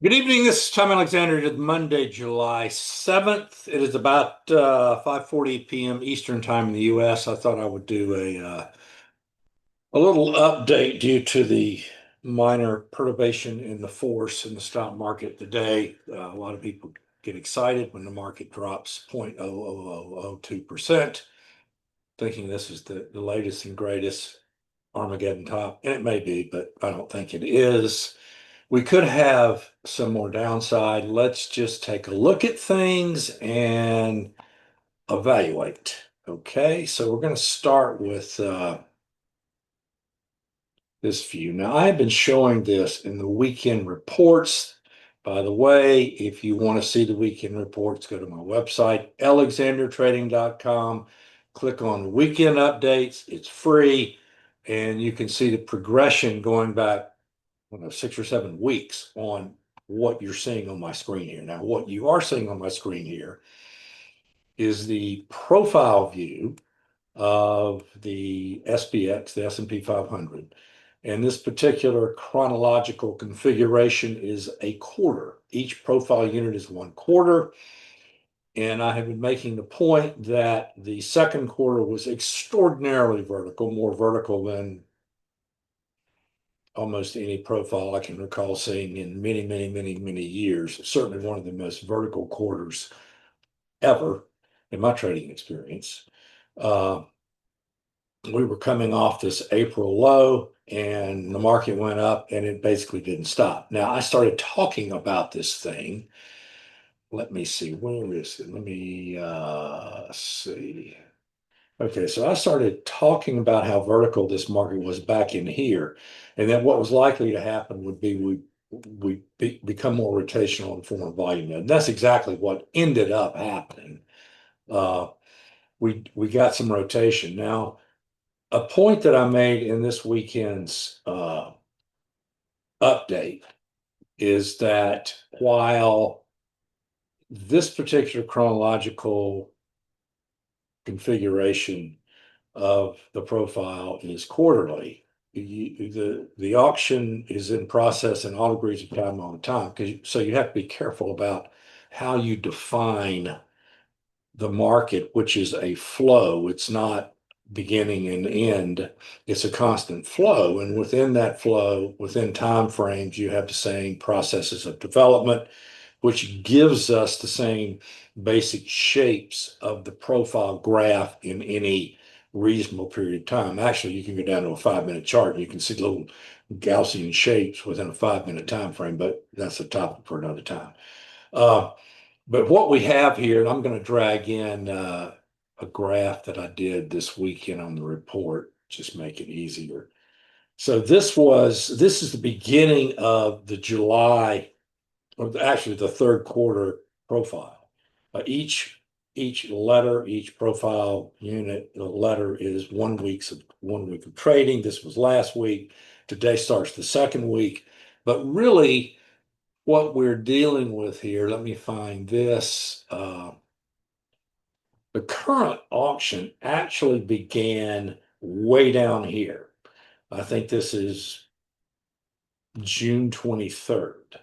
Good evening. This is Tom Alexander. It is Monday, July 7th. It is about 5:40 p.m. Eastern Time in the U.S. I thought I would do a little update due to the minor perturbation in the force in the stock market today. A lot of people get excited when the market drops 0.00002%, thinking this is the latest and greatest Armageddon top. And it may be, but I don't think it is. We could have some more downside. Let's just take a look at things and evaluate. Okay, so we're going to start with this view. Now, I have been showing this in the weekend reports. By the way, if you want to see the weekend reports, go to my website, alexandertrading.com. Click on weekend updates. It's free, and you can see the progression going back 6 or 7 weeks on what you're seeing on my screen here. Now, what you are seeing on my screen here is the profile view of the SPX, the S&P 500. And this particular chronological configuration is a quarter. Each profile unit is 1 quarter. And I have been making the point that the second quarter was extraordinarily vertical, more vertical than almost any profile I can recall seeing in many, many, many, many years. Certainly one of the most vertical quarters ever in my trading experience. Uh, we were coming off this April low and the market went up and it basically didn't stop. Now, I started talking about this thing. Let me see, where is it? Let me see. Okay, so I started talking about how vertical this market was back in here, and that what was likely to happen would be we become more rotational in form of volume. And that's exactly what ended up happening. Uh, we got some rotation. Now, a point that I made in this weekend's update is that while this particular chronological configuration of the profile is quarterly. The auction is in process in all degrees of time all the time. So you have to be careful about how you define the market, which is a flow. It's not beginning and end. It's a constant flow. And within that flow, within time frames, you have the same processes of development, which gives us the same basic shapes of the profile graph in any reasonable period of time. Actually, you can go down to a 5-minute chart and you can see little Gaussian shapes within a 5-minute time frame, but that's a topic for another time. But what we have here, and I'm going to drag in a graph that I did this weekend on the report, just make it easier. So this is the beginning of the July, or actually the third quarter profile. Each letter, each profile unit, the letter is 1 week of trading. This was last week. Today starts the second week. But really, what we're dealing with here, let me find this. The current auction actually began way down here. I think this is June 23rd.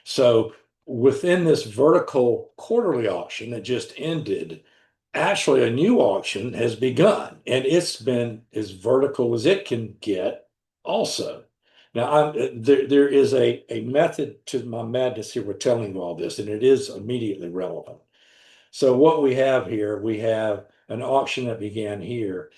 So within this vertical quarterly auction that just ended, actually a new auction has begun, and it's been as vertical as it can get also. Now, there is a method to my madness here with telling you all this, and it is immediately relevant. So what we have here, we have an auction that began here.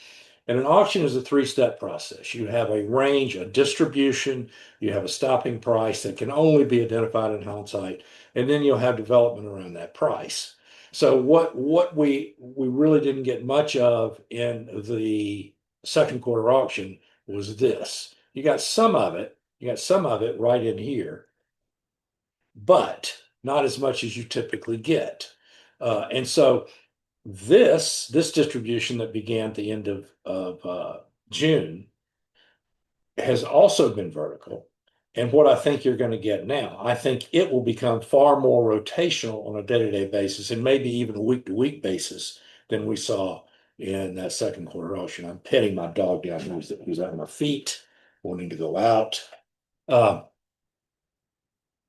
And an auction is a three-step process. You have a range, a distribution, you have a stopping price that can only be identified in hindsight, and then you'll have development around that price. So what we really didn't get much of in the second quarter auction was this. You got some of it right in here, but not as much as you typically get. And so this distribution that began at the end of June has also been vertical. And what I think you're going to get now, I think it will become far more rotational on a day-to-day basis and maybe even a week-to-week basis than we saw in that second quarter auction. I'm petting my dog down here who's on my feet, wanting to go out.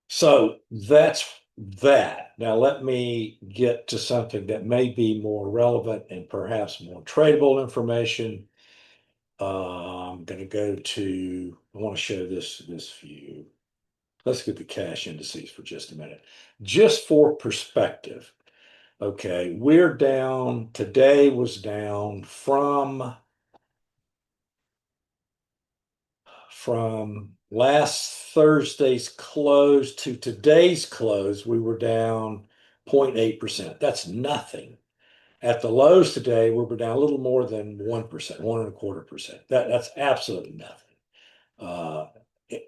So that's that. Now let me get to something that may be more relevant and perhaps more tradable information. I'm going to go to, I want to show this view. Let's get the cash indices for just a minute. Just for perspective. Okay, we're down, today was down from last Thursday's close to today's close, we were down 0.8%. That's nothing. At the lows today, we were down a little more than 1%, 1.25%. That's absolutely nothing. Uh,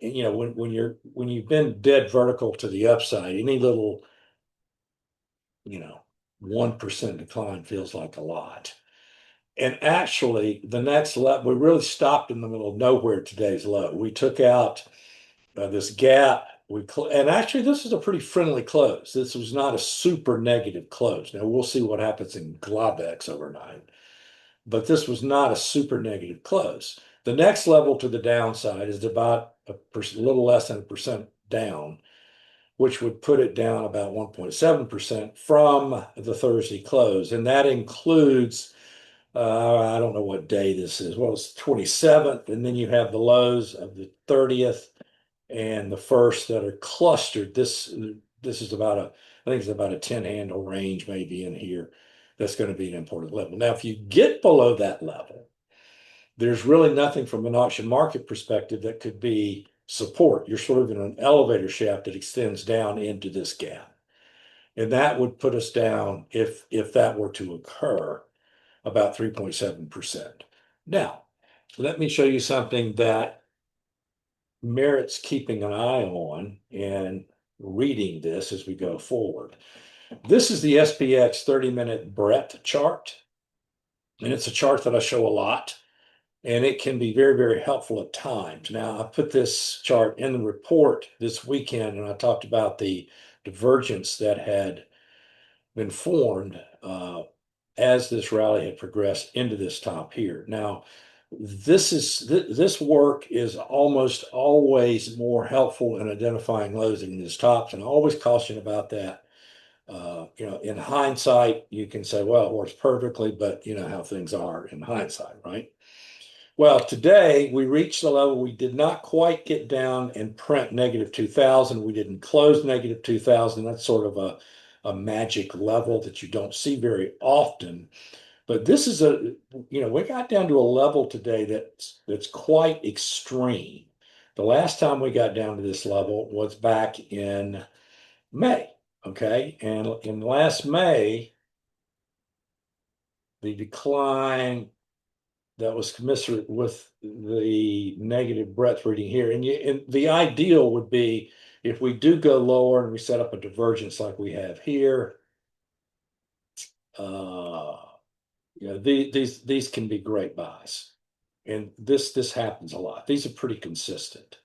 you know, when you've been dead vertical to the upside, any little, you know, 1% decline feels like a lot. And actually, the next level, we really stopped in the middle of nowhere today's low. We took out this gap. And actually, this is a pretty friendly close. This was not a super negative close. Now, we'll see what happens in Globex overnight. But this was not a super negative close. The next level to the downside is about a little less than a percent down, which would put it down about 1.7% from the Thursday close. And that includes I don't know what day this is. Well, it's 27th, and then you have the lows of the 30th and the first that are clustered. This is about I think it's about a 10 handle range maybe in here. That's going to be an important level. Now, if you get below that level, there's really nothing from an auction market perspective that could be support. You're sort of in an elevator shaft that extends down into this gap. And that would put us down if that were to occur about 3.7%. Now, let me show you something that merits keeping an eye on and reading this as we go forward. This is the SPX 30-minute breadth chart, and it's a chart that I show a lot, and it can be very, very helpful at times. Now, I put this chart in the report this weekend, and I talked about the divergence that had been formed as this rally had progressed into this top here. Now, this work is almost always more helpful in identifying lows than these tops, and I always caution about that. You know, in hindsight, you can say, well, it works perfectly, but you know how things are in hindsight, right? Well, today we reached the level we did not quite get down and print negative 2000. We didn't close negative 2000. That's sort of a magic level that you don't see very often. But this is you know, we got down to a level today that's quite extreme. The last time we got down to this level was back in May. Okay. And in last May, the decline that was commensurate with the negative breadth reading here. And the ideal would be if we do go lower and we set up a divergence like we have here, you know, these can be great buys. And this happens a lot. These are pretty consistent.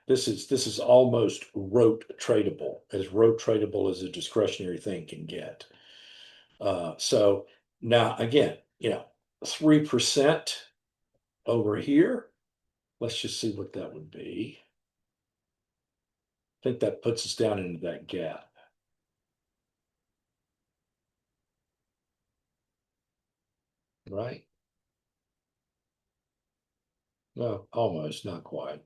This is almost rote tradable, as a discretionary thing can get. So now again, you know, 3% over here. Let's just see what that would be. I think that puts us down into that gap. Right? No, almost, not quite.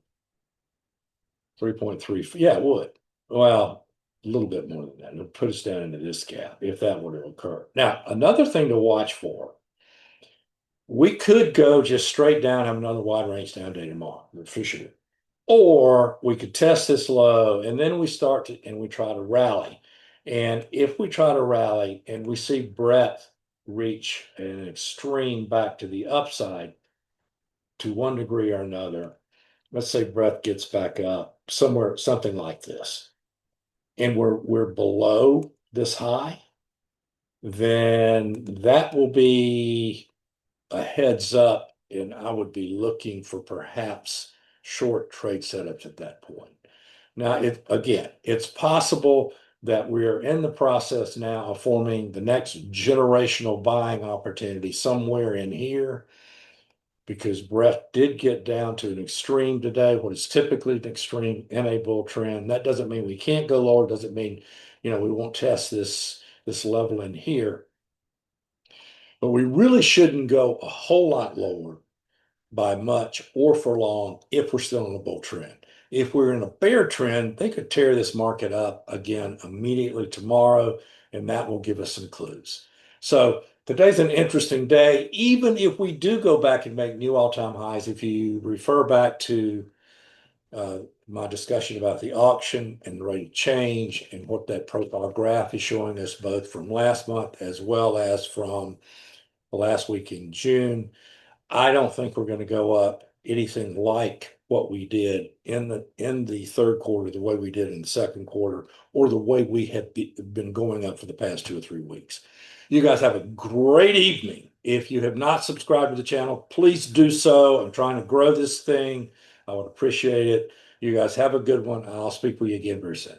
3.3. Yeah, it would. Well, a little bit more than that. It would put us down into this gap if that were to occur. Now, another thing to watch for, we could go just straight down, have another wide range down day tomorrow, for sure. Or we could test this low and then we start to, and we try to rally. And if we try to rally and we see breadth reach an extreme back to the upside to one degree or another, let's say breadth gets back up somewhere, something like this, and we're below this high, then that will be a heads up, and I would be looking for perhaps short trade setups at that point. Now, it's possible that we're in the process now of forming the next generational buying opportunity somewhere in here. because Brett did get down to an extreme today, what is typically an extreme in a bull trend. That doesn't mean we can't go lower. Doesn't mean, we won't test this level in here. But we really shouldn't go a whole lot lower by much or for long if we're still in a bull trend. If we're in a bear trend, they could tear this market up again immediately tomorrow, and that will give us some clues. So today's an interesting day. Even if we do go back and make new all-time highs, if you refer back to my discussion about the auction and the rate of change and what that profile graph is showing us both from last month as well as from the last week in June, I don't think we're going to go up anything like what we did in the third quarter, the way we did in the second quarter, or the way we have been going up for the past 2 or 3 weeks. You guys have a great evening. If you have not subscribed to the channel, please do so. I'm trying to grow this thing. I would appreciate it. You guys have a good one. I'll speak with you again very soon.